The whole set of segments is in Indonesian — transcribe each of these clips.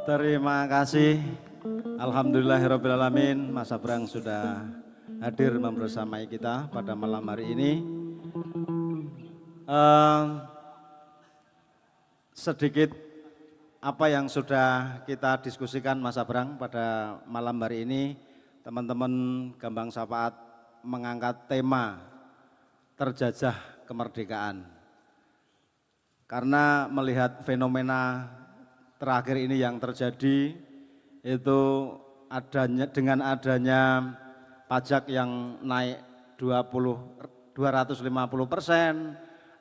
Terima kasih. Alhamdulillahirrabbilalamin, Mas Abrang sudah hadir membersamai kita pada malam hari ini. Sedikit apa yang sudah kita diskusikan Mas Abrang pada malam hari ini, teman-teman Gambang Syafaat mengangkat tema terjajah kemerdekaan. Karena melihat fenomena terakhir ini yang terjadi itu dengan adanya pajak yang naik 250%,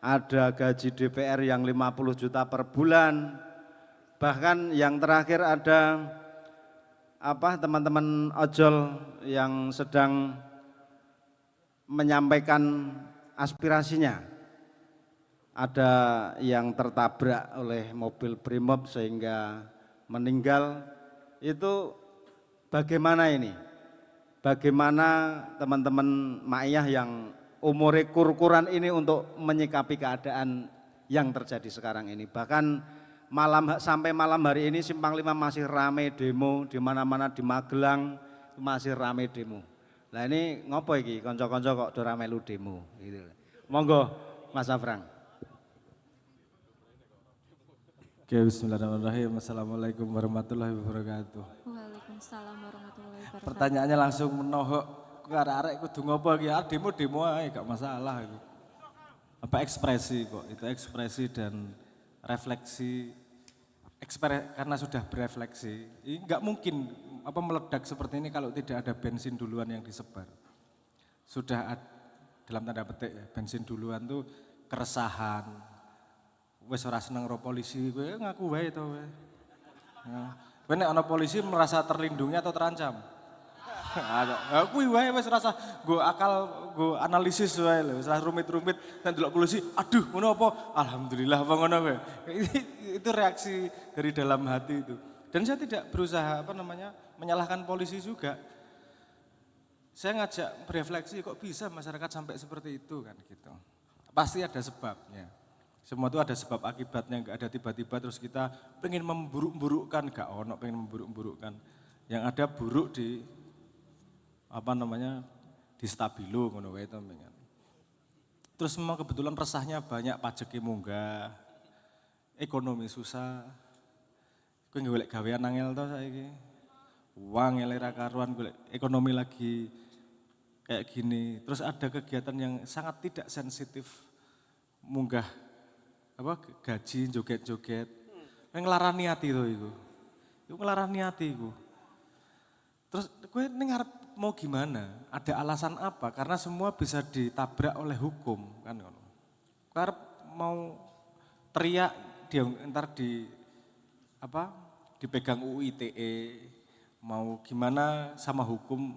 ada gaji DPR yang 50 juta per bulan, bahkan yang terakhir ada teman-teman ojol yang sedang menyampaikan aspirasinya, ada yang tertabrak oleh mobil Brimob sehingga meninggal. Itu bagaimana ini? Bagaimana teman-teman Ma'iyah yang umure kur-kuran ini untuk menyikapi keadaan yang terjadi sekarang ini? Bahkan sampai malam hari ini Simpang 5 masih rame demo, di mana-mana di Magelang masih rame demo. Nah ini ngopo iki konco-konco kok do rame lu demo gitu. Monggo Mas Afrang. Oke, bismillahirrahmanirrahim. Assalamualaikum warahmatullahi wabarakatuh. Waalaikumsalam warahmatullahi wabarakatuh. Pertanyaannya langsung menohok, ke arek-arek kudu ngopo iki? Demo ae gak masalah itu. Apa ekspresi kok? Itu ekspresi dan refleksi karena sudah berefleksi. Ini enggak mungkin meledak seperti ini kalau tidak ada bensin duluan yang disebar. Dalam tanda petik ya, bensin duluan tuh keresahan. Wes ora seneng ro polisi, gue ngaku wae to we. Kowe nek ana polisi merasa terlindungi atau terancam? Aku wae wis rasa go analisis wae lho, wis rumit-rumit nek delok polisi, aduh ngono apa? Alhamdulillah apa ngono kowe. Itu reaksi dari dalam hati itu. Dan saya tidak berusaha menyalahkan polisi juga. Saya ngajak berefleksi kok bisa masyarakat sampai seperti itu kan gitu. Pasti ada sebabnya. Semua itu ada sebab akibatnya, enggak ada tiba-tiba terus kita pengen memburuk-burukkan, enggak ono pengen memburuk-burukkan. Yang ada buruk di di stabilo ngono wae to. Terus memang kebetulan resahnya banyak, pajak munggah, ekonomi susah. Kowe golek gawean angel to saiki. Uang elera karuan, golek ekonomi lagi kayak gini. Terus ada kegiatan yang sangat tidak sensitif, munggah gaji, joget-joget. Nglarani ati to iku. Iku nglarani ati iku. Terus kowe ning arep mau gimana? Ada alasan apa? Karena semua bisa ditabrak oleh hukum kan ngono. Kowe arep mau teriak dia entar dipegang UU ITE, mau gimana sama hukum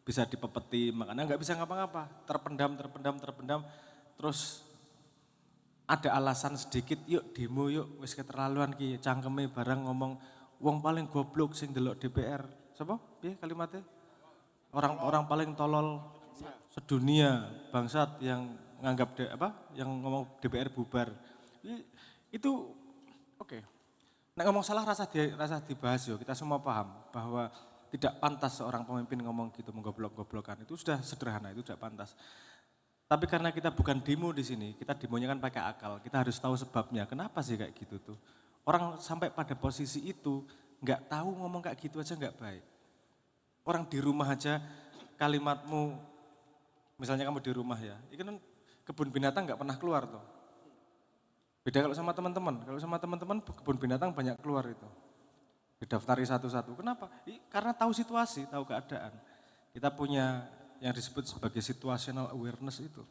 bisa dipepeti, makanya nggak bisa ngapa-ngapa, terpendam, terus ada alasan sedikit, yuk demo yuk, wis keterlaluan ki, cangkeme barang ngomong, wong paling goblok sing delok DPR, siapa? Piye kalimatnya? Orang paling tolol sedunia, bangsat yang nganggap yang ngomong DPR bubar. Itu oke. Nek ngomong salah rasa dibahas yo, kita semua paham bahwa tidak pantas seorang pemimpin ngomong gitu, menggoblok-goblokan. Itu sudah sederhana, itu tidak pantas. Tapi karena kita bukan demo di sini, kita demonya kan pakai akal. Kita harus tahu sebabnya. Kenapa sih kayak gitu tuh? Orang sampai pada posisi itu nggak tahu ngomong kayak gitu aja nggak baik. Orang di rumah aja kalimatmu, misalnya kamu di rumah ya, itu kan kebun binatang nggak pernah keluar tuh. Beda kalau sama teman-teman. Kalau sama teman-teman kebun binatang banyak keluar itu. Didaftari satu-satu. Kenapa? Karena tahu situasi, tahu keadaan. Kita punya yang disebut sebagai situational awareness itu.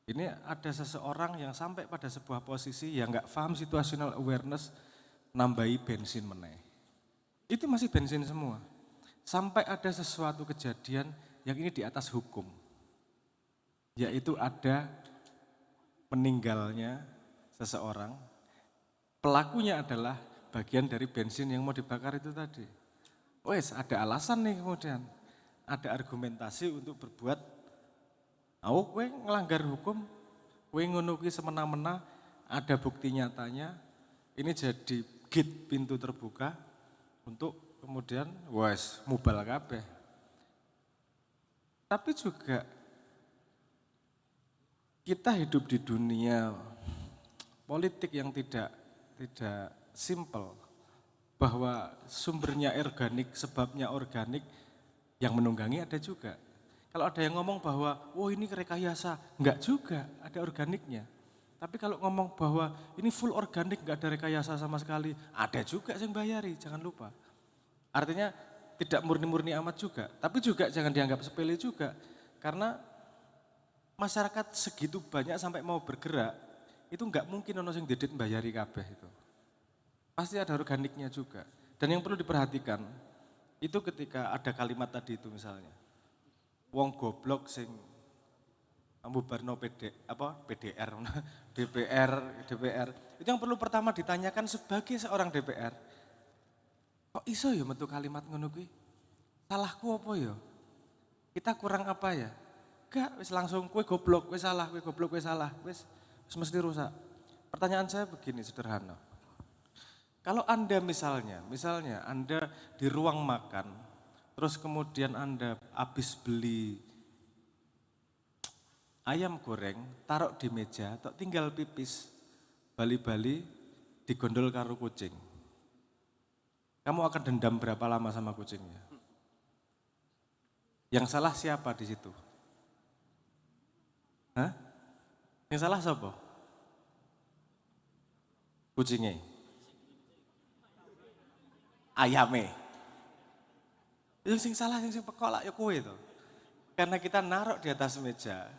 Ini ada seseorang yang sampai pada sebuah posisi yang nggak paham situational awareness, nambahi bensin meneh. Itu masih bensin semua. Sampai ada sesuatu kejadian yang ini di atas hukum. Yaitu ada meninggalnya seseorang, pelakunya adalah bagian dari bensin yang mau dibakar itu tadi. Wes ada alasan nih kemudian, ada argumentasi untuk berbuat, kowe ngelanggar hukum, kowe ngono kuwi semena-mena, ada bukti nyatanya, ini jadi gate pintu terbuka untuk kemudian wes mubal kabeh. Tapi juga kita hidup di dunia politik yang tidak simpel, bahwa sumbernya organik, sebabnya organik, yang menunggangi ada juga. Kalau ada yang ngomong bahwa, oh ini rekayasa, enggak juga, ada organiknya. Tapi kalau ngomong bahwa ini full organik, enggak ada rekayasa sama sekali, ada juga yang bayari, jangan lupa. Artinya tidak murni-murni amat juga, tapi juga jangan dianggap sepele juga. Karena masyarakat segitu banyak sampai mau bergerak, itu enggak mungkin ono sing didit bayari kabeh itu. Pasti ada organiknya juga. Dan yang perlu diperhatikan, itu ketika ada kalimat tadi itu misalnya, wong goblok sing ambubarno PDR, DPR, itu yang perlu pertama ditanyakan sebagai seorang DPR, kok iso ya metu kalimat ngono kuwi? Salahku apa ya? Kita kurang apa ya? Enggak, wis langsung kowe goblok, kowe salah, kowe goblok, kowe salah, wis mesti rusak. Pertanyaan saya begini sederhana. Kalau Anda misalnya Anda di ruang makan, terus kemudian Anda habis beli ayam goreng, taruh di meja, tinggal pipis, bali-bali digondol karo kucing. Kamu akan dendam berapa lama sama kucingnya? Yang salah siapa di situ? Hah? Yang salah siapa? Kucingnya. Ayame. Yang sing salah, yang pekolak ya kowe itu. Karena kita naruh di atas meja,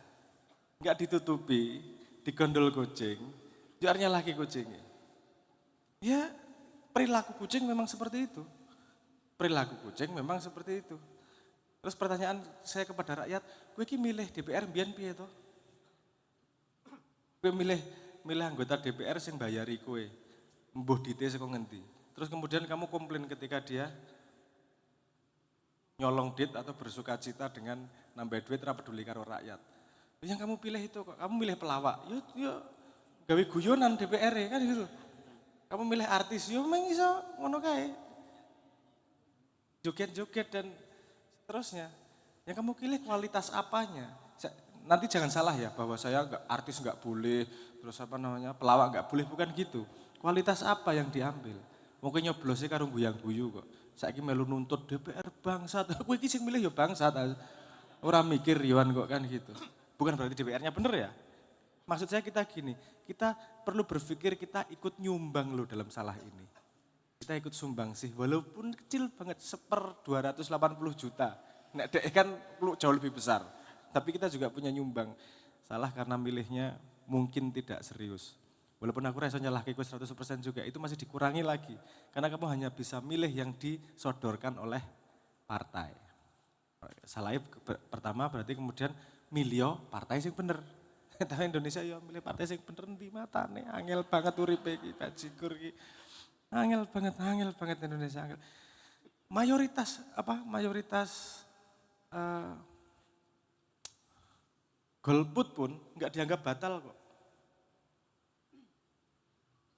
nggak ditutupi, digondol kucing, juarnya lagi kucingnya. Ya perilaku kucing memang seperti itu. Perilaku kucing memang seperti itu. Terus pertanyaan saya kepada rakyat, kowe iki milih DPR mbiyen piye to? Kowe milih anggota DPR sing bayari kowe. Mbuh dite saka ngendi? Terus kemudian kamu komplain ketika dia nyolong duit atau bersuka cita dengan nambah duit ra peduli karo rakyat. Yang kamu pilih itu kok, kamu milih pelawak, yo gawe guyonan DPR kan gitu. Kamu milih artis, yo memang iso ngono kae. Joget-joget dan seterusnya. Yang kamu pilih kualitas apanya. Nanti jangan salah ya bahwa saya artis enggak boleh, terus pelawak enggak boleh, bukan gitu. Kualitas apa yang diambil? Mungkin nyoblosnya karo guyang-guyu kok. Saiki melu nuntut DPR bangsat. Kowe iki sing milih ya bangsat. Ora mikir Yohan kok kan gitu. Bukan berarti DPR-nya bener ya. Maksud saya kita gini, kita perlu berpikir kita ikut nyumbang loh dalam salah ini. Kita ikut sumbang sih, walaupun kecil banget, 280 juta. Nek dek kan jauh lebih besar. Tapi kita juga punya nyumbang. Salah karena milihnya mungkin tidak serius. Walaupun aku rasa nyalahke kowe 100% juga, itu masih dikurangi lagi. Karena kamu hanya bisa milih yang disodorkan oleh partai. Salahnya pertama berarti kemudian milih partai sing bener. Tapi Indonesia ya milih partai sing bener di matane, angel banget uripe iki, bajigur iki. Angel banget Indonesia angel. Mayoritas golput pun enggak dianggap batal kok.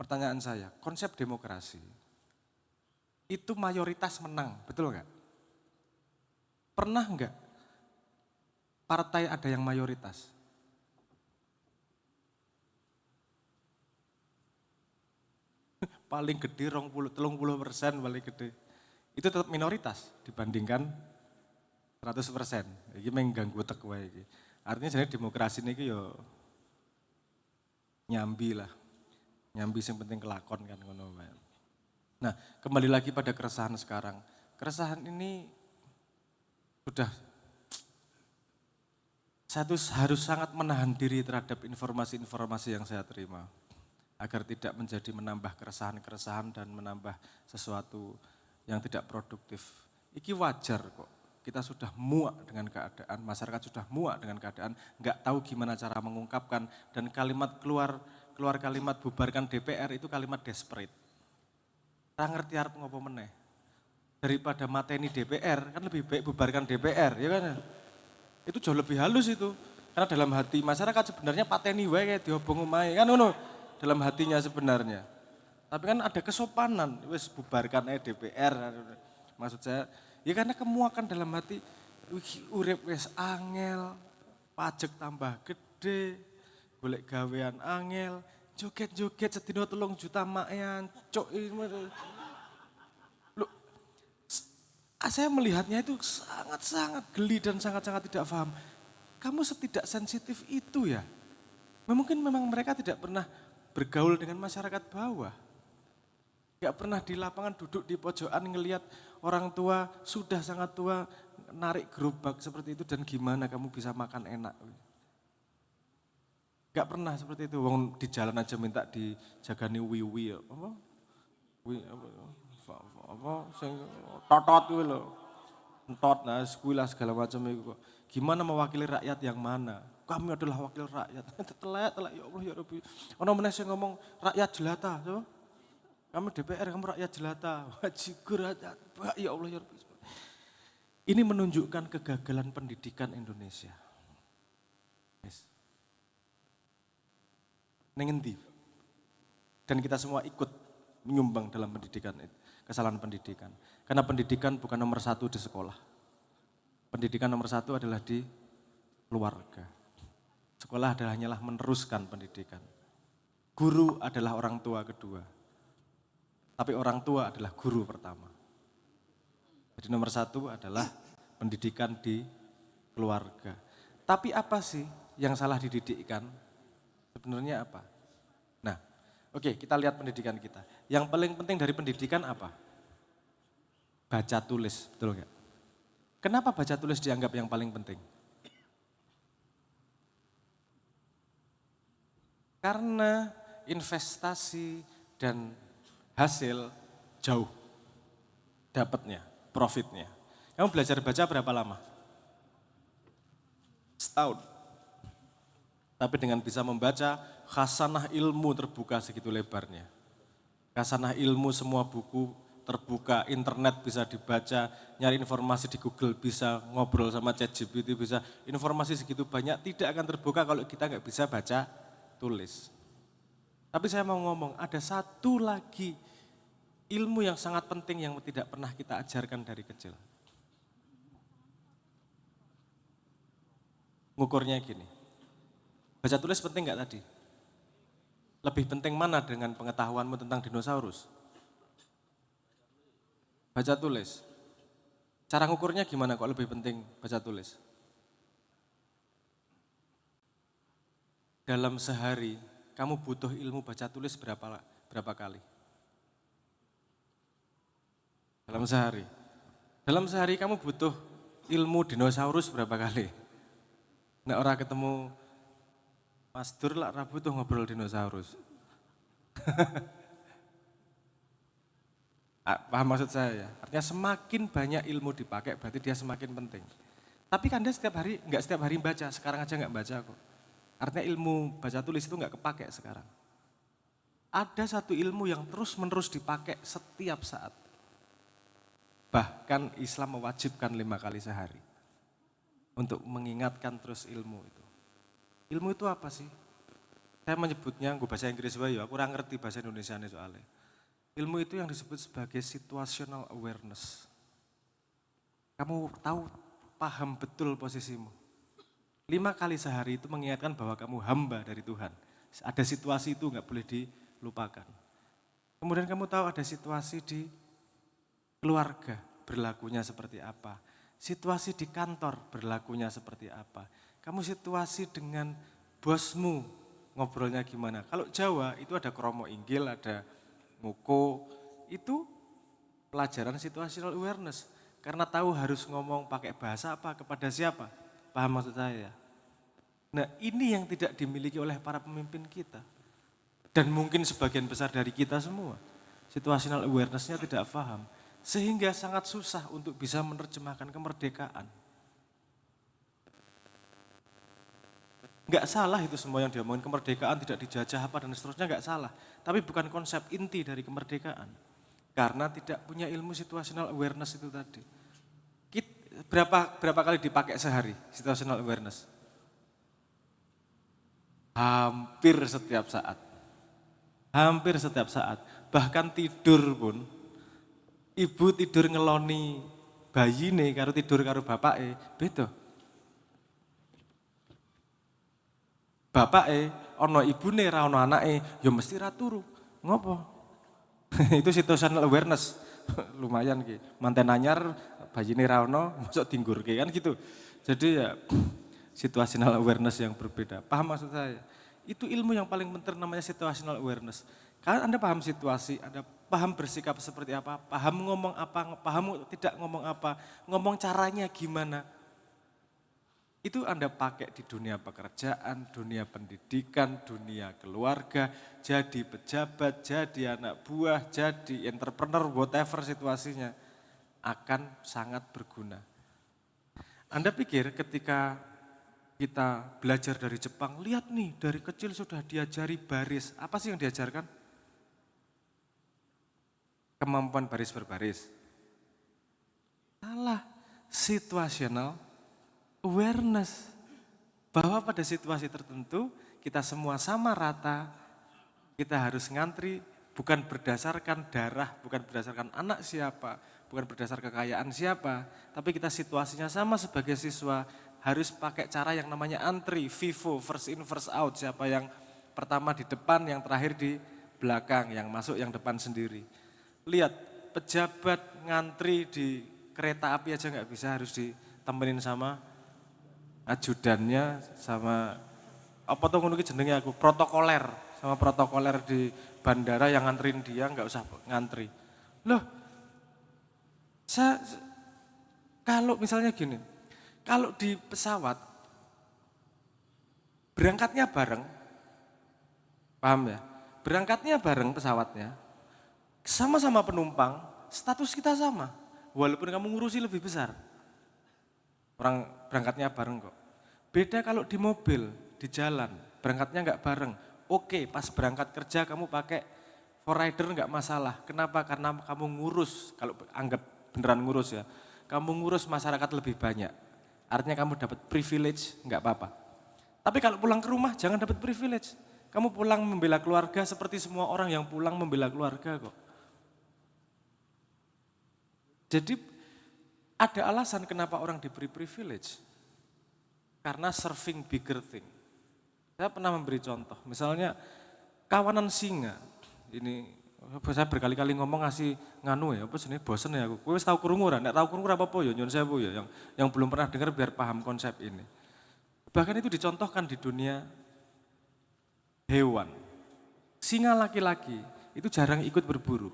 Pertanyaan saya, konsep demokrasi itu mayoritas menang, betul enggak? Pernah enggak partai ada yang mayoritas? Paling gede 30% paling gede. Itu tetap minoritas dibandingkan 100%. Ini mengganggu utek wae iki. Artinya sebenarnya demokrasi ini yo nyambi lah. Nyambi yang penting kelakon kan ngono. Nah, kembali lagi pada keresahan sekarang. Keresahan ini sudah harus sangat menahan diri terhadap informasi-informasi yang saya terima. Agar tidak menjadi menambah keresahan-keresahan dan menambah sesuatu yang tidak produktif. Iki wajar kok. Kita sudah muak dengan keadaan, masyarakat sudah muak dengan keadaan, nggak tahu gimana cara mengungkapkan, dan kalimat keluar kalimat bubarkan DPR itu kalimat desperate. Kita ngerti arep ngopo meneh. Daripada mateni DPR, kan lebih baik bubarkan DPR, ya kan? Itu jauh lebih halus itu. Karena dalam hati masyarakat sebenarnya pateni wae kayak diobong omahe, kan ngono. Dalam hatinya sebenarnya. Tapi kan ada kesopanan, wis bubarkan aja DPR. Maksud saya, ya karena kemuakan dalam hati, wih, urip wis angel, pajak tambah gede, golek gawean angel, joget-joget sedina 3 juta mayan, cok ini. Loh, saya melihatnya itu sangat-sangat geli dan sangat-sangat tidak paham. Kamu setidak sensitif itu ya? Mungkin memang mereka tidak pernah bergaul dengan masyarakat bawah. Gak pernah di lapangan duduk di pojokan ngelihat orang tua sudah sangat tua narik gerobak seperti itu dan gimana kamu bisa makan enak. Gak pernah seperti itu, wong di jalan aja minta dijagani wiwi apa? Apa sing totot kuwi lho. Entot nah kuwi lah segala macam itu. Gimana mewakili rakyat yang mana? Kami adalah wakil rakyat. Telek ya Allah ya Rabbi. Ono meneh sing ngomong rakyat jelata, so? Kamu DPR, kamu rakyat jelata. Wajigur rakyat. Ya Allah ya Rabbi. Ini menunjukkan kegagalan pendidikan Indonesia. Yes. Nengendi. Dan kita semua ikut menyumbang dalam pendidikan itu. Kesalahan pendidikan. Karena pendidikan bukan nomor 1 di sekolah. Pendidikan nomor 1 adalah di keluarga. Sekolah adalah hanyalah meneruskan pendidikan. Guru adalah orang tua kedua. Tapi orang tua adalah guru pertama. Jadi nomor 1 adalah pendidikan di keluarga. Tapi apa sih yang salah dididikkan? Sebenarnya apa? Nah, oke, kita lihat pendidikan kita. Yang paling penting dari pendidikan apa? Baca tulis, betul nggak? Kenapa baca tulis dianggap yang paling penting? Karena investasi dan hasil jauh dapatnya, profitnya. Kamu belajar baca berapa lama? Setahun. Tapi dengan bisa membaca, khasanah ilmu terbuka segitu lebarnya. Khasanah ilmu semua buku terbuka, internet bisa dibaca, nyari informasi di Google bisa, ngobrol sama ChatGPT bisa. Informasi segitu banyak tidak akan terbuka kalau kita nggak bisa baca tulis. Tapi saya mau ngomong, ada satu lagi ilmu yang sangat penting yang tidak pernah kita ajarkan dari kecil. Ngukurnya gini, baca tulis penting nggak tadi? Lebih penting mana dengan pengetahuanmu tentang dinosaurus? Baca tulis. Cara ngukurnya gimana kok lebih penting baca tulis? Dalam sehari, kamu butuh ilmu baca tulis berapa kali? Dalam sehari. Dalam sehari kamu butuh ilmu dinosaurus berapa kali? Nek ora ketemu Mas Dur lah ora butuh ngobrol dinosaurus. Paham maksud saya ya? Artinya semakin banyak ilmu dipakai berarti dia semakin penting. Tapi kan dia nggak setiap hari baca, sekarang aja nggak baca kok. Artinya ilmu baca tulis itu nggak kepake sekarang. Ada satu ilmu yang terus menerus dipakai setiap saat. Bahkan Islam mewajibkan 5 kali sehari. Untuk mengingatkan terus ilmu itu. Ilmu itu apa sih? Saya menyebutnya, gue bahasa Inggris wae ya, aku kurang ngerti bahasa Indonesia nih soalnya. Ilmu itu yang disebut sebagai situational awareness. Kamu tahu, paham betul posisimu. 5 kali sehari itu mengingatkan bahwa kamu hamba dari Tuhan. Ada situasi itu nggak boleh dilupakan. Kemudian kamu tahu ada situasi di keluarga berlakunya seperti apa. Situasi di kantor berlakunya seperti apa. Kamu situasi dengan bosmu ngobrolnya gimana. Kalau Jawa itu ada kromo inggil, ada nguko. Itu pelajaran situational awareness. Karena tahu harus ngomong pakai bahasa apa, kepada siapa. Paham maksud saya ya? Nah ini yang tidak dimiliki oleh para pemimpin kita. Dan mungkin sebagian besar dari kita semua. Situational awareness-nya tidak paham. Sehingga sangat susah untuk bisa menerjemahkan kemerdekaan. Enggak salah itu semua yang diomongin, kemerdekaan tidak dijajah apa dan seterusnya enggak salah. Tapi bukan konsep inti dari kemerdekaan. Karena tidak punya ilmu situational awareness itu tadi. Berapa kali dipakai sehari situational awareness? Hampir setiap saat. Hampir setiap saat. Bahkan tidur pun, ibu tidur ngeloni bayi nih, karo tidur karo bapake, beda. Bapake, ono ibune, ra ono anake, ya mesti ra turu. Ngopo? Itu situational awareness. Lumayan ki. Manten anyar, bayine ra ono, mosok dinggurke kan gitu. Jadi ya situational awareness yang berbeda. Paham maksud saya? Itu ilmu yang paling penting namanya situational awareness. Kalau Anda paham situasi, Anda paham bersikap seperti apa, paham ngomong apa, paham tidak ngomong apa, ngomong caranya gimana. Itu Anda pakai di dunia pekerjaan, dunia pendidikan, dunia keluarga, jadi pejabat, jadi anak buah, jadi entrepreneur, whatever situasinya, akan sangat berguna. Anda pikir ketika kita belajar dari Jepang, lihat nih dari kecil sudah diajari baris. Apa sih yang diajarkan? Kemampuan baris berbaris. Salah, situational awareness. Bahwa pada situasi tertentu kita semua sama rata, kita harus ngantri bukan berdasarkan darah, bukan berdasarkan anak siapa, bukan berdasarkan kekayaan siapa, tapi kita situasinya sama sebagai siswa, harus pakai cara yang namanya antri, FIFO, first in first out, siapa yang pertama di depan, yang terakhir di belakang, yang masuk yang depan sendiri. Lihat, pejabat ngantri di kereta api aja nggak bisa, harus ditemenin sama ajudannya, sama apa tuh ngono ki jenenge aku, protokoler, sama protokoler di bandara yang nganterin dia nggak usah ngantri. Loh, kalau misalnya gini, kalau di pesawat berangkatnya bareng, paham ya? Berangkatnya bareng pesawatnya, sama-sama penumpang, status kita sama. Walaupun kamu ngurusi lebih besar. Orang berangkatnya bareng kok. Beda kalau di mobil, di jalan, berangkatnya nggak bareng. Oke, pas berangkat kerja kamu pakai for rider nggak masalah. Kenapa? Karena kamu ngurus, kalau anggap beneran ngurus ya. Kamu ngurus masyarakat lebih banyak. Artinya kamu dapat privilege, nggak apa-apa. Tapi kalau pulang ke rumah jangan dapat privilege. Kamu pulang membela keluarga seperti semua orang yang pulang membela keluarga kok. Jadi ada alasan kenapa orang diberi privilege. Karena serving bigger thing. Saya pernah memberi contoh, misalnya kawanan singa. Ini saya berkali-kali ngomong ngasih nganu ya, apa jenis bosen ya aku. Kowe wis tau krungu ora? Nek tau krungu apa ya nyun sewu ya, yang belum pernah dengar biar paham konsep ini. Bahkan itu dicontohkan di dunia hewan. Singa laki-laki itu jarang ikut berburu.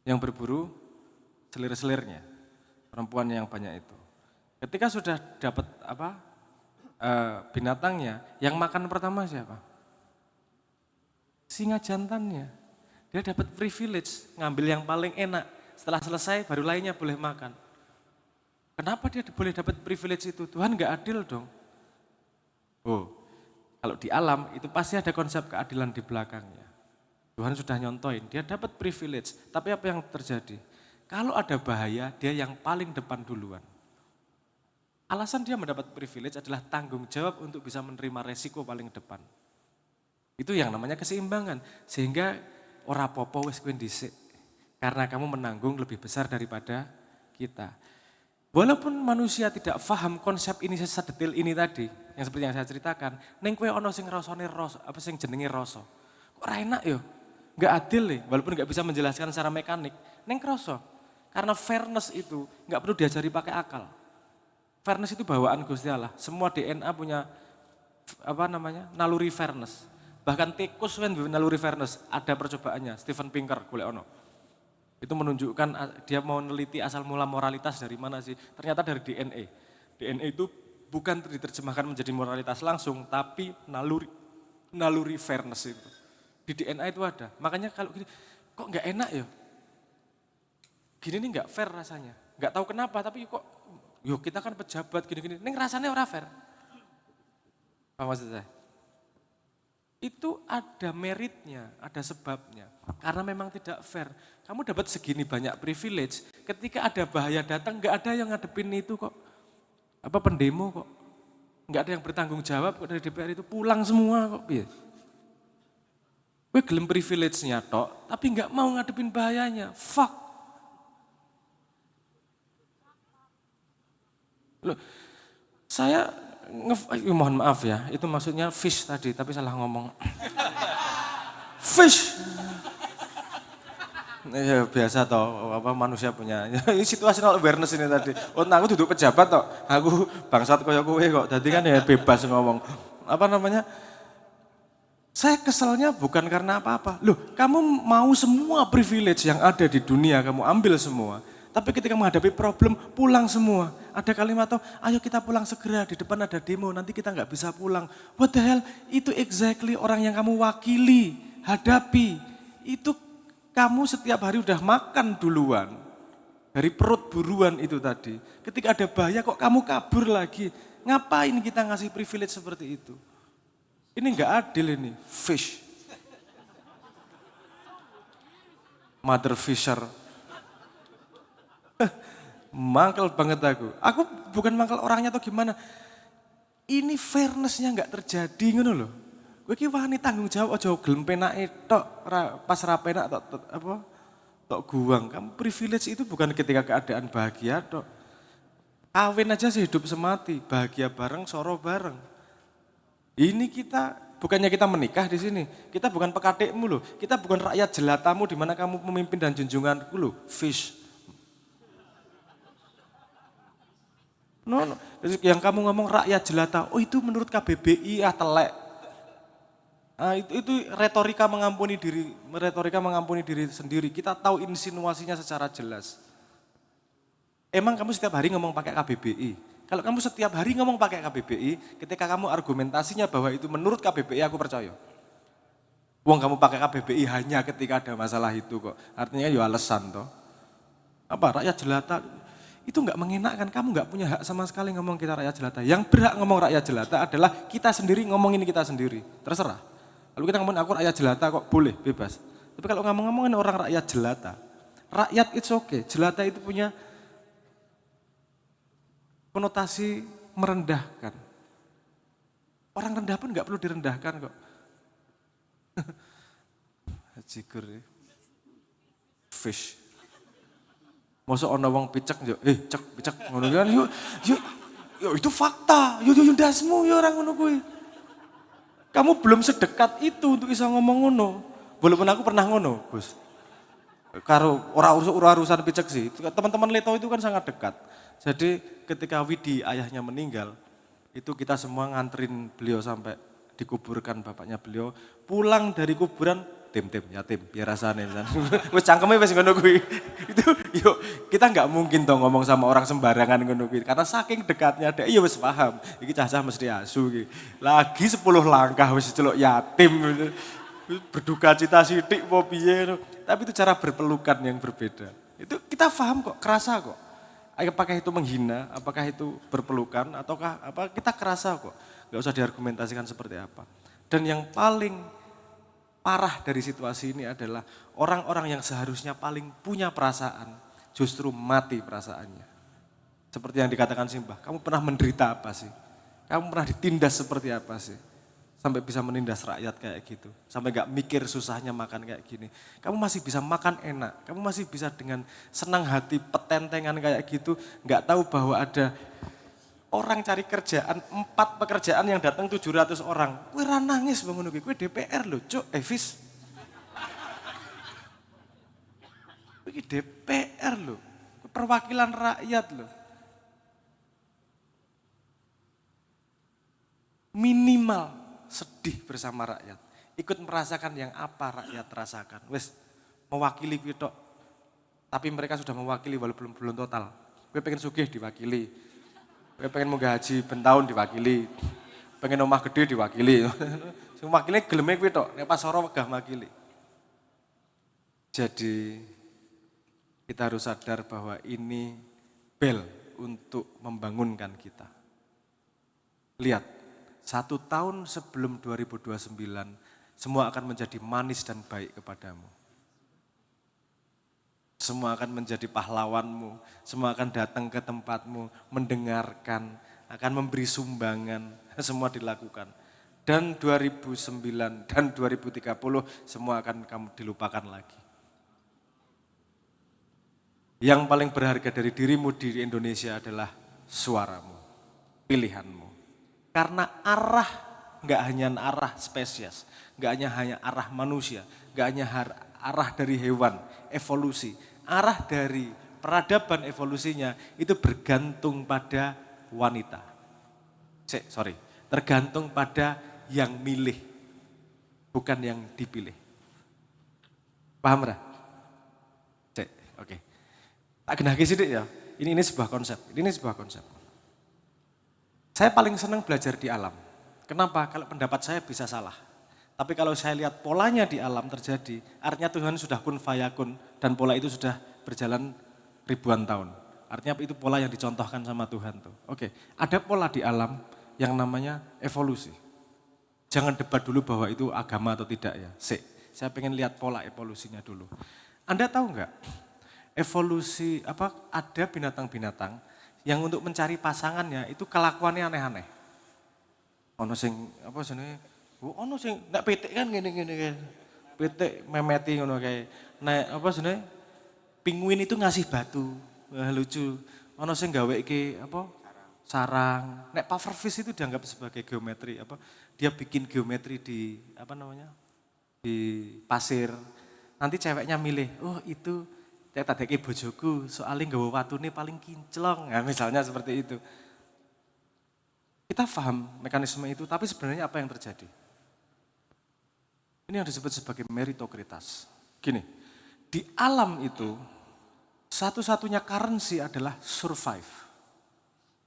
Yang berburu selir-selirnya, perempuan yang banyak itu. Ketika sudah dapat binatangnya, yang makan pertama siapa? Singa jantannya. Dia dapat privilege, ngambil yang paling enak. Setelah selesai baru lainnya boleh makan. Kenapa dia boleh dapat privilege itu? Tuhan gak adil dong. Oh, kalau di alam itu pasti ada konsep keadilan di belakangnya. Tuhan sudah nyontoin, dia dapat privilege. Tapi apa yang terjadi? Kalau ada bahaya, dia yang paling depan duluan. Alasan dia mendapat privilege adalah tanggung jawab untuk bisa menerima resiko paling depan. Itu yang namanya keseimbangan. Sehingga ora popo wis kuwi dhisik. Karena kamu menanggung lebih besar daripada kita. Walaupun manusia tidak paham konsep ini sedetail ini tadi, yang seperti yang saya ceritakan, ning kowe ana sing rasane apa sing jenenge rasa. Kok ora enak yo? Enggak adil nih, walaupun enggak bisa menjelaskan secara mekanik, ning krasa. Karena fairness itu enggak perlu diajari pakai akal. Fairness itu bawaan Gusti Allah. Semua DNA punya naluri fairness. Bahkan tikus naluri fairness. Ada percobaannya, Steven Pinker, golek ono. Itu menunjukkan dia mau meneliti asal mula moralitas dari mana sih. Ternyata dari DNA. DNA itu bukan diterjemahkan menjadi moralitas langsung, tapi naluri fairness itu. Di DNA itu ada. Makanya kalau gini, kok nggak enak ya? Gini nih nggak fair rasanya. Nggak tahu kenapa, tapi kok, yuk kita kan pejabat gini-gini. Ini rasanya ora fair. Apa maksud saya? Itu ada meritnya, ada sebabnya. Karena memang tidak fair. Kamu dapat segini banyak privilege, ketika ada bahaya datang nggak ada yang ngadepin itu kok. Apa pendemo kok. Nggak ada yang bertanggung jawab kok dari DPR itu pulang semua kok. Gue gelem privilege-nya tok, tapi nggak mau ngadepin bahayanya. Fuck. Loh, saya mohon maaf ya, itu maksudnya fish tadi, tapi salah ngomong. Fish. Ya biasa toh, apa manusia punya. Ini situational awareness ini tadi. Oh, nah, aku duduk pejabat toh. Aku bangsat koyo kowe kok. Jadi kan ya bebas ngomong. Apa namanya? Saya keselnya bukan karena apa-apa. Loh, kamu mau semua privilege yang ada di dunia, kamu ambil semua. Tapi ketika menghadapi problem, pulang semua. Ada kalimat tuh, ayo kita pulang segera, di depan ada demo, nanti kita nggak bisa pulang. What the hell? Itu exactly orang yang kamu wakili, hadapi. Itu kamu setiap hari udah makan duluan. Dari perut buruan itu tadi. Ketika ada bahaya kok kamu kabur lagi. Ngapain kita ngasih privilege seperti itu? Ini nggak adil ini, fish. Mother fisher. Mangkel banget aku. Aku bukan mangkel orangnya atau gimana. Ini fairness-nya nggak terjadi ngono loh. Gue ki wani tanggung jawab aja gelem penake tok pas ra penak tok apa tok guang. Kamu privilege itu bukan ketika keadaan bahagia tok. Kawin aja sehidup semati, bahagia bareng, soro bareng. Ini kita, bukannya kita menikah di sini. Kita bukan pekadekmu loh. Kita bukan rakyat jelatamu di mana kamu pemimpin dan junjunganku loh. Fish. No. Yang kamu ngomong rakyat jelata, oh itu menurut KBBI telek. Nah, itu retorika mengampuni diri sendiri. Kita tahu insinuasinya secara jelas. Emang kamu setiap hari ngomong pakai KBBI? Kalau kamu setiap hari ngomong pakai KBBI, ketika kamu argumentasinya bahwa itu menurut KBBI, aku percaya. Wong kamu pakai KBBI hanya ketika ada masalah itu kok. Artinya ya alasan toh. Apa rakyat jelata itu nggak mengenakan, kamu nggak punya hak sama sekali ngomong kita rakyat jelata. Yang berhak ngomong rakyat jelata adalah kita sendiri ngomongin kita sendiri. Terserah. Lalu kita ngomongin aku rakyat jelata kok boleh, bebas. Tapi kalau ngomongin orang rakyat jelata, rakyat it's okay. Jelata itu punya konotasi merendahkan. Orang rendah pun nggak perlu direndahkan kok. Jigur ya. Fish. Masa ana wong picek yo, cek ngono kan yo itu fakta. Yo ndasmu yo orang ngono kuwi. Kamu belum sedekat itu untuk bisa ngomong ngono. Walaupun aku pernah ngono, Gus. Karo urusan picek sih. Teman-teman Leto itu kan sangat dekat. Jadi ketika Widi ayahnya meninggal, itu kita semua nganterin beliau sampai dikuburkan bapaknya beliau. Pulang dari kuburan, tim yatim, biar rasane. Wes cangkeme wis ngono kuwi. Itu yuk kita nggak mungkin dong ngomong sama orang sembarangan ngono kuwi karena saking dekatnya ada. Iya wis paham. Iki cah-cah mesti asu iki. Lagi 10 langkah wis celuk yatim. Berduka cita sithik apa piye. Tapi itu cara berpelukan yang berbeda. Itu kita paham kok, kerasa kok. Apakah itu menghina, apakah itu berpelukan, ataukah apa kita kerasa kok. Gak usah diargumentasikan seperti apa. Dan yang paling parah dari situasi ini adalah orang-orang yang seharusnya paling punya perasaan, justru mati perasaannya. Seperti yang dikatakan Simbah, kamu pernah menderita apa sih? Kamu pernah ditindas seperti apa sih? Sampai bisa menindas rakyat kayak gitu. Sampai gak mikir susahnya makan kayak gini. Kamu masih bisa makan enak. Kamu masih bisa dengan senang hati petentengan kayak gitu. Gak tahu bahwa ada orang cari kerjaan, 4 pekerjaan yang datang 700 orang. Kue nangis bangun kue DPR loh, Cuk, Fis. Kue DPR loh, perwakilan rakyat loh. Minimal sedih bersama rakyat. Ikut merasakan yang apa rakyat rasakan. Wes, mewakili kita. Tapi mereka sudah mewakili walaupun belum total. Gue pengen sugih diwakili. Gue pengen munggah haji ben tahun diwakili. Pengen omah gede diwakili. Sing wakile geleme kuwi tok, nek pas ora wegah makili. Jadi kita harus sadar bahwa ini bel untuk membangunkan kita. Lihat. 1 tahun sebelum 2029, semua akan menjadi manis dan baik kepadamu. Semua akan menjadi pahlawanmu, semua akan datang ke tempatmu, mendengarkan, akan memberi sumbangan, semua dilakukan. Dan 2009 dan 2030 semua akan kamu dilupakan lagi. Yang paling berharga dari dirimu di Indonesia adalah suaramu, pilihanmu. Karena arah nggak hanya arah spesies, nggak hanya arah manusia, nggak hanya arah dari hewan, evolusi. Arah dari peradaban evolusinya itu bergantung pada wanita. Tergantung pada yang milih, bukan yang dipilih. Paham Ra? Oke. Tak genahke sithik ya. Ini sebuah konsep. Saya paling senang belajar di alam. Kenapa? Kalau pendapat saya bisa salah. Tapi kalau saya lihat polanya di alam terjadi, artinya Tuhan sudah kun fayakun dan pola itu sudah berjalan ribuan tahun. Artinya itu pola yang dicontohkan sama Tuhan tuh. Oke, ada pola di alam yang namanya evolusi. Jangan debat dulu bahwa itu agama atau tidak ya. Saya pengen lihat pola evolusinya dulu. Anda tahu nggak? Evolusi ada binatang-binatang yang untuk mencari pasangannya itu kelakuannya aneh-aneh. Ono sing ono sing nek pitik kan gini-gini kan. Pitik memeti ngono kae. Nek penguin itu ngasih batu. Wah, lucu. Ono sing gaweke sarang. Nek pufferfish itu dianggap sebagai geometri dia bikin geometri di di pasir. Nanti ceweknya milih, oh itu tadeke bojoku soalnya nggawa watune paling kinclong. Nah, misalnya seperti itu. Kita paham mekanisme itu, tapi sebenarnya apa yang terjadi? Ini yang disebut sebagai meritokratitas. Gini, di alam itu satu-satunya currency adalah survive.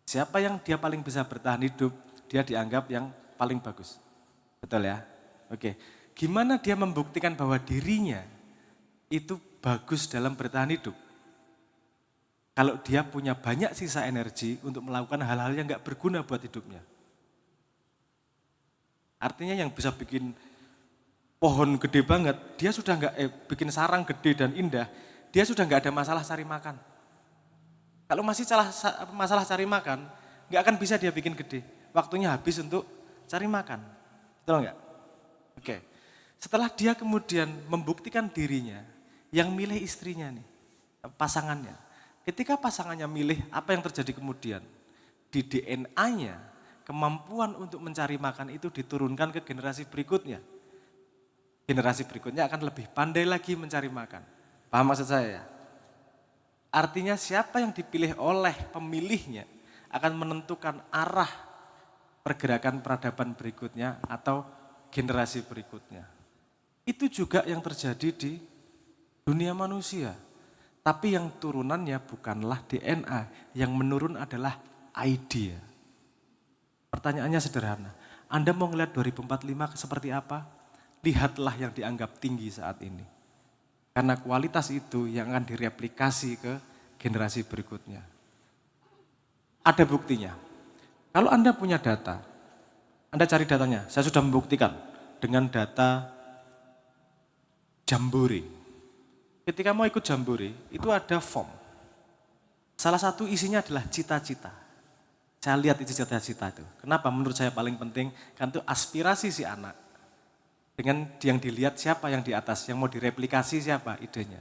Siapa yang dia paling bisa bertahan hidup, dia dianggap yang paling bagus. Betul ya? Oke. Gimana dia membuktikan bahwa dirinya itu bagus dalam bertahan hidup? Kalau dia punya banyak sisa energi untuk melakukan hal-hal yang gak berguna buat hidupnya. Artinya yang bisa bikin pohon gede banget, dia sudah bikin sarang gede dan indah, dia sudah gak ada masalah cari makan. Kalau masih masalah cari makan, gak akan bisa dia bikin gede. Waktunya habis untuk cari makan. Betul gak? Oke. Setelah dia kemudian membuktikan dirinya, yang milih istrinya nih, pasangannya. Ketika pasangannya milih, apa yang terjadi kemudian? Di DNA-nya, kemampuan untuk mencari makan itu diturunkan ke generasi berikutnya. Generasi berikutnya akan lebih pandai lagi mencari makan. Paham maksud saya ya? Artinya siapa yang dipilih oleh pemilihnya akan menentukan arah pergerakan peradaban berikutnya atau generasi berikutnya. Itu juga yang terjadi di dunia manusia. Tapi yang turunannya bukanlah DNA, yang menurun adalah idea. Pertanyaannya sederhana, Anda mau ngeliat 2045 seperti apa? Lihatlah yang dianggap tinggi saat ini. Karena kualitas itu yang akan direplikasi ke generasi berikutnya. Ada buktinya. Kalau Anda punya data, Anda cari datanya. Saya sudah membuktikan dengan data Jambore. Ketika mau ikut Jambore, itu ada form. Salah satu isinya adalah cita-cita. Saya lihat itu cita-cita itu. Kenapa? Menurut saya paling penting, kan itu aspirasi si anak. Dengan yang dilihat siapa yang di atas, yang mau direplikasi siapa idenya.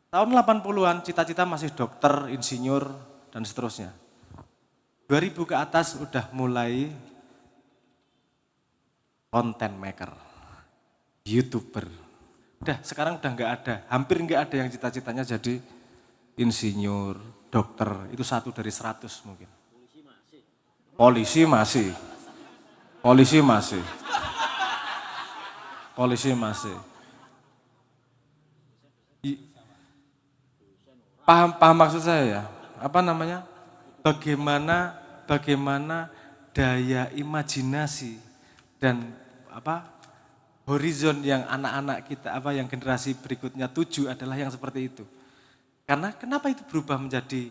Tahun 80-an cita-cita masih dokter, insinyur, dan seterusnya. 2000 ke atas udah mulai content maker, YouTuber. Udah sekarang udah nggak ada, hampir nggak ada yang cita-citanya jadi insinyur, dokter, itu 1 dari 100 mungkin. Polisi masih. Paham maksud saya ya? Bagaimana daya imajinasi dan horizon yang anak-anak kita, yang generasi berikutnya tuju adalah yang seperti itu. Karena kenapa itu berubah menjadi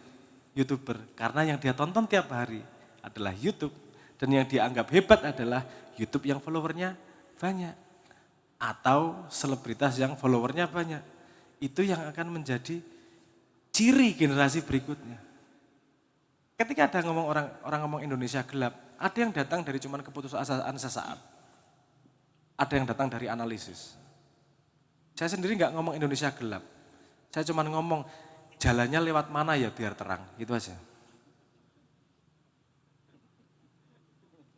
YouTuber? Karena yang dia tonton tiap hari adalah YouTube. Dan yang dia anggap hebat adalah YouTube yang followernya banyak. Atau selebritas yang followernya banyak. Itu yang akan menjadi ciri generasi berikutnya. Ketika ada orang ngomong Indonesia gelap, Ada yang datang dari cuman keputusasaan sesaat. Ada yang datang dari analisis. Saya sendiri nggak ngomong Indonesia gelap. Saya cuman ngomong jalannya lewat mana ya biar terang, gitu aja.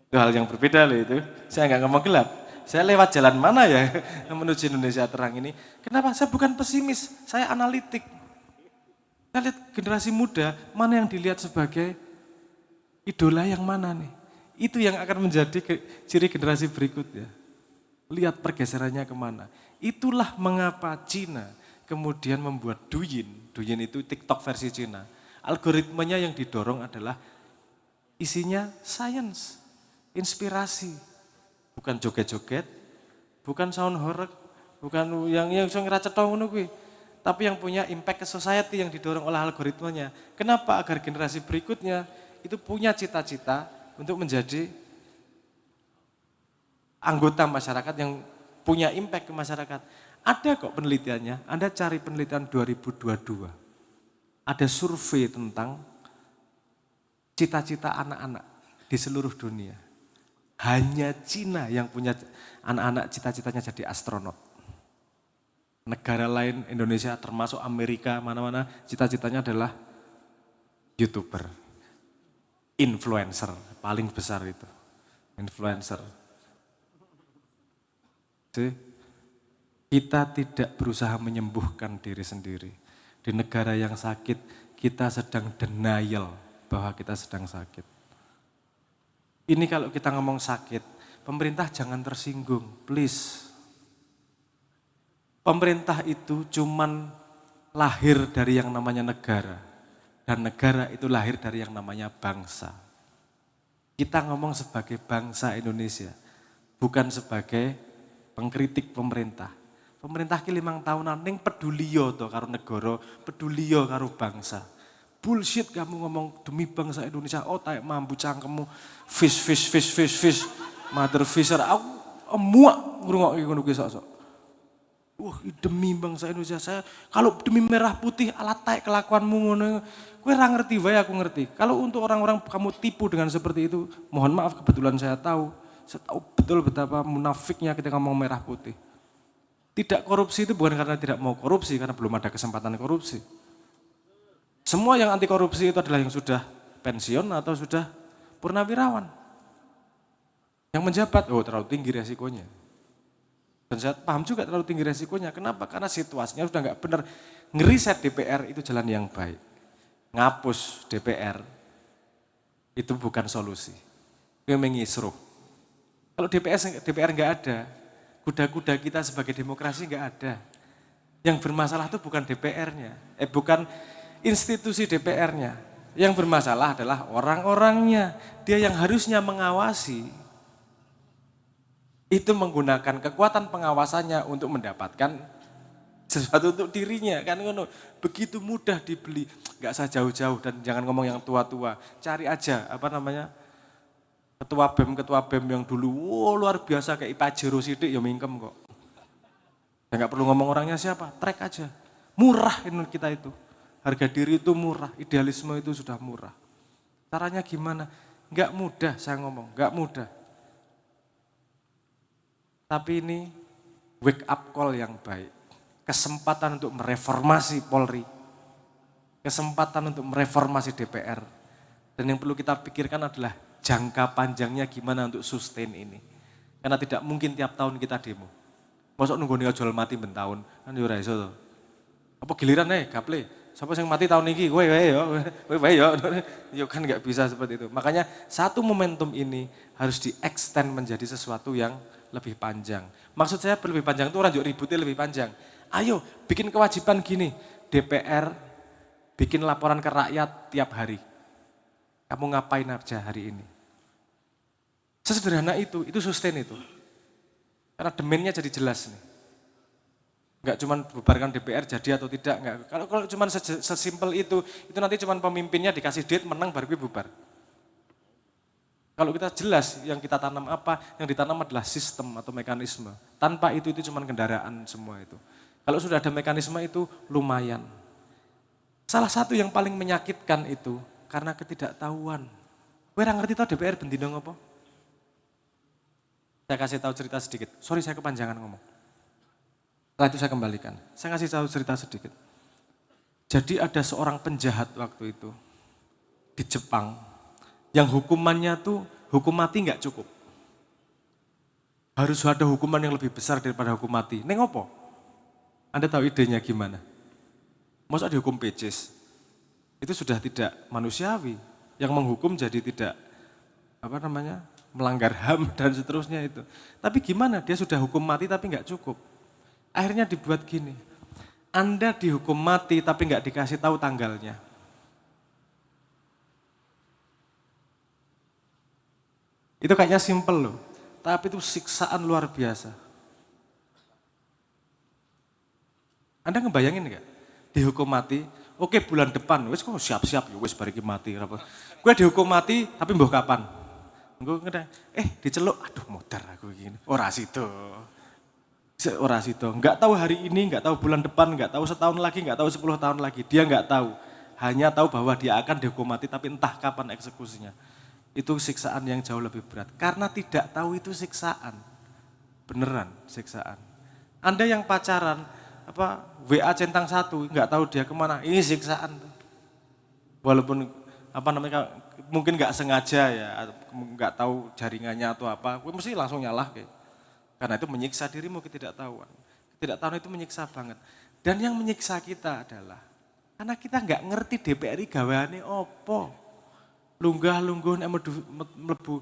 Itu hal yang berbeda loh itu. Saya nggak ngomong gelap. Saya lewat jalan mana ya menuju Indonesia terang ini. Kenapa? Saya bukan pesimis, saya analitik. Saya lihat generasi muda, mana yang dilihat sebagai idola yang mana nih. Itu yang akan menjadi ciri generasi berikutnya. Lihat pergeserannya kemana. Itulah mengapa Cina kemudian membuat Douyin. Douyin itu TikTok versi Cina. Algoritmanya yang didorong adalah isinya science, inspirasi. Bukan joget-joget, bukan sound horror, bukan yang iso ngracetho ngono kuwi. Tapi yang punya impact ke society yang didorong oleh algoritmanya. Kenapa? Agar generasi berikutnya itu punya cita-cita untuk menjadi anggota masyarakat yang punya impact ke masyarakat. Ada kok penelitiannya, Anda cari penelitian 2022. Ada survei tentang cita-cita anak-anak di seluruh dunia. Hanya Cina yang punya anak-anak cita-citanya jadi astronot. Negara lain, Indonesia termasuk Amerika, mana-mana cita-citanya adalah YouTuber. Influencer, paling besar itu. Influencer. Jadi, kita tidak berusaha menyembuhkan diri sendiri. Di negara yang sakit, kita sedang denial bahwa kita sedang sakit. Ini kalau kita ngomong sakit, pemerintah jangan tersinggung, please. Pemerintah itu cuman lahir dari yang namanya negara. Dan negara itu lahir dari yang namanya bangsa. Kita ngomong sebagai bangsa Indonesia, bukan sebagai pengkritik pemerintah. Pemerintah ki 5 tahunan ning peduliyo to karo negara, peduliyo karo bangsa. Bullshit kamu ngomong demi bangsa Indonesia, oh taek mambu cangkemmu, fish, mother fisher, aku emuak ngrungokke ngono kuwi sok-sok. Demi bangsa Indonesia saya, kalau demi merah putih alat taek kelakuanmu ngono, kowe ora ngerti wae aku ngerti. Kalau untuk orang-orang kamu tipu dengan seperti itu, mohon maaf kebetulan saya tahu betul betapa munafiknya ketika ngomong merah putih. Tidak korupsi itu bukan karena tidak mau korupsi, karena belum ada kesempatan korupsi. Semua yang anti korupsi itu adalah yang sudah pensiun atau sudah purnawirawan. Yang menjabat, terlalu tinggi resikonya. Dan saya paham juga terlalu tinggi resikonya. Kenapa? Karena situasinya sudah nggak benar. Ngeriset DPR itu jalan yang baik. Ngapus DPR itu bukan solusi. Itu mengisruh. Kalau DPR nggak ada, kuda-kuda kita sebagai demokrasi nggak ada. Yang bermasalah itu bukan DPR-nya, bukan institusi DPR-nya. Yang bermasalah adalah orang-orangnya. Dia yang harusnya mengawasi, itu menggunakan kekuatan pengawasannya untuk mendapatkan sesuatu untuk dirinya. Kan ngono, begitu mudah dibeli. Nggak usah jauh-jauh dan jangan ngomong yang tua-tua. Cari aja, ketua BEM yang dulu, luar biasa kayak Pajero sidik ya mingkem kok. Ya nggak perlu ngomong orangnya siapa, track aja. Murah kita itu. Harga diri itu murah, idealisme itu sudah murah. Caranya gimana? Nggak mudah saya ngomong, nggak mudah. Tapi ini wake up call yang baik. Kesempatan untuk mereformasi Polri. Kesempatan untuk mereformasi DPR. Dan yang perlu kita pikirkan adalah jangka panjangnya gimana untuk sustain ini. Karena tidak mungkin tiap tahun kita demo. Masa nunggu nih jual mati bentahun, kan ya ora iso to. Apa giliran gaple, siapa yang mati tahun ini, kowe yo. Ya kan nggak bisa seperti itu. Makanya satu momentum ini harus di-extend menjadi sesuatu yang lebih panjang. Maksud saya lebih panjang itu orang juga ributnya lebih panjang. Ayo bikin kewajiban gini, DPR bikin laporan ke rakyat tiap hari. Kamu ngapain aja hari ini? Sesederhana itu sustain itu. Karena demand-nya jadi jelas nih. Enggak cuma bubarkan DPR jadi atau tidak, enggak. Kalau cuma sesimpel itu nanti cuma pemimpinnya dikasih duit menang baru gue bubar. Kalau kita jelas yang kita tanam apa, yang ditanam adalah sistem atau mekanisme. Tanpa itu cuma kendaraan semua itu. Kalau sudah ada mekanisme itu lumayan. Salah satu yang paling menyakitkan itu karena ketidaktahuan. Kowe ora ngerti tau DPR bendino ngopo? Saya kasih tahu cerita sedikit. Sorry saya kepanjangan ngomong. Setelah itu saya kembalikan. Saya kasih tahu cerita sedikit. Jadi ada seorang penjahat waktu itu di Jepang yang hukumannya tuh hukum mati nggak cukup. Harus ada hukuman yang lebih besar daripada hukum mati. Neng opo? Anda tahu idenya gimana? Masa dihukum pecis? Itu sudah tidak manusiawi. Yang menghukum jadi tidak melanggar HAM dan seterusnya itu. Tapi gimana? Dia sudah hukum mati tapi nggak cukup. Akhirnya dibuat gini. Anda dihukum mati tapi nggak dikasih tahu tanggalnya. Itu kayaknya simple loh. Tapi itu siksaan luar biasa. Anda ngebayangin nggak? Dihukum mati, oke bulan depan, wes kok siap-siap ya wes bariki mati. Gue dihukum mati tapi mbuh kapan? Gue diceluk, aduh modar aku gini. Ora sido. Enggak tahu hari ini, enggak tahu bulan depan, enggak tahu setahun lagi, enggak tahu 10 tahun lagi. Dia enggak tahu. Hanya tahu bahwa dia akan dihukum mati tapi entah kapan eksekusinya. Itu siksaan yang jauh lebih berat. Karena tidak tahu itu siksaan. Beneran siksaan. Anda yang pacaran, WA centang 1, enggak tahu dia kemana, ini siksaan. Walaupun mungkin enggak sengaja ya, enggak tahu jaringannya atau apa, gue mesti langsung nyalah kayak. Karena itu menyiksa dirimu ketidaktahuan. Ketidaktahuan itu menyiksa banget. Dan yang menyiksa kita adalah, karena kita enggak ngerti DPR gaweane opo. Lunggah-lungguh mlebu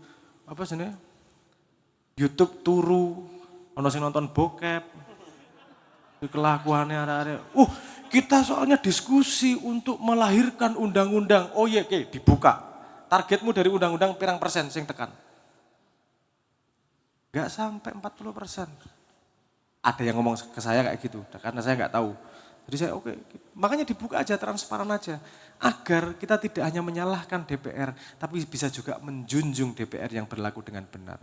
YouTube turu, ono sing nonton bokep. Kelakuannya arek-arek. Kita soalnya diskusi untuk melahirkan undang-undang. Oh iya, dibuka. Targetmu dari undang-undang pirang persen sing tekan? Gak sampai 40%. Ada yang ngomong ke saya kayak gitu, karena saya nggak tahu. Jadi saya makanya dibuka aja, transparan aja. Agar kita tidak hanya menyalahkan DPR, tapi bisa juga menjunjung DPR yang berlaku dengan benar.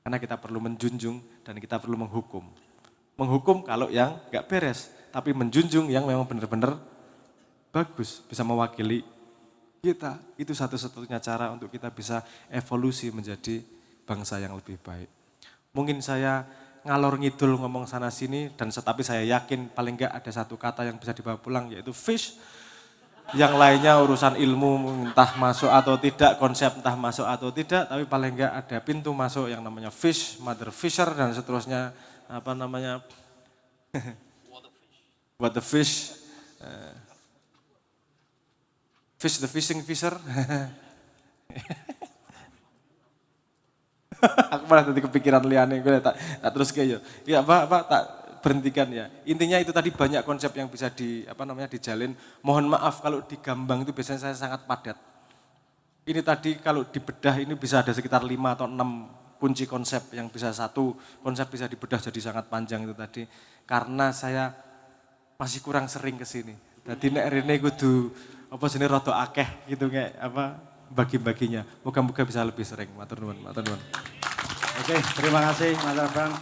Karena kita perlu menjunjung dan kita perlu menghukum. Menghukum kalau yang nggak beres, tapi menjunjung yang memang benar-benar bagus, bisa mewakili kita. Itu satu-satunya cara untuk kita bisa evolusi menjadi bangsa yang lebih baik. Mungkin saya ngalor ngidul ngomong sana sini, tapi saya yakin paling nggak ada satu kata yang bisa dibawa pulang, yaitu fish. Yang lainnya urusan ilmu entah masuk atau tidak, konsep entah masuk atau tidak, tapi paling nggak ada pintu masuk yang namanya fish, mother fisher dan seterusnya. What the fish, fish the fishing fisher. Aku malah tadi kepikiran liane, gue tak terus kayak ya Pak tak berhentikan ya. Intinya itu tadi banyak konsep yang bisa dijalin. Mohon maaf kalau di Gambang itu biasanya saya sangat padat. Ini tadi kalau dibedah ini bisa ada sekitar 5 atau 6 kunci konsep yang bisa satu konsep bisa dibedah jadi sangat panjang itu tadi. Karena saya masih kurang sering ke sini. Jadi nek rene kudu rada akeh gitu kayak bagi-baginya. Moga-moga bisa lebih sering. Matur nuwun. Oke, terima kasih Mas Abang.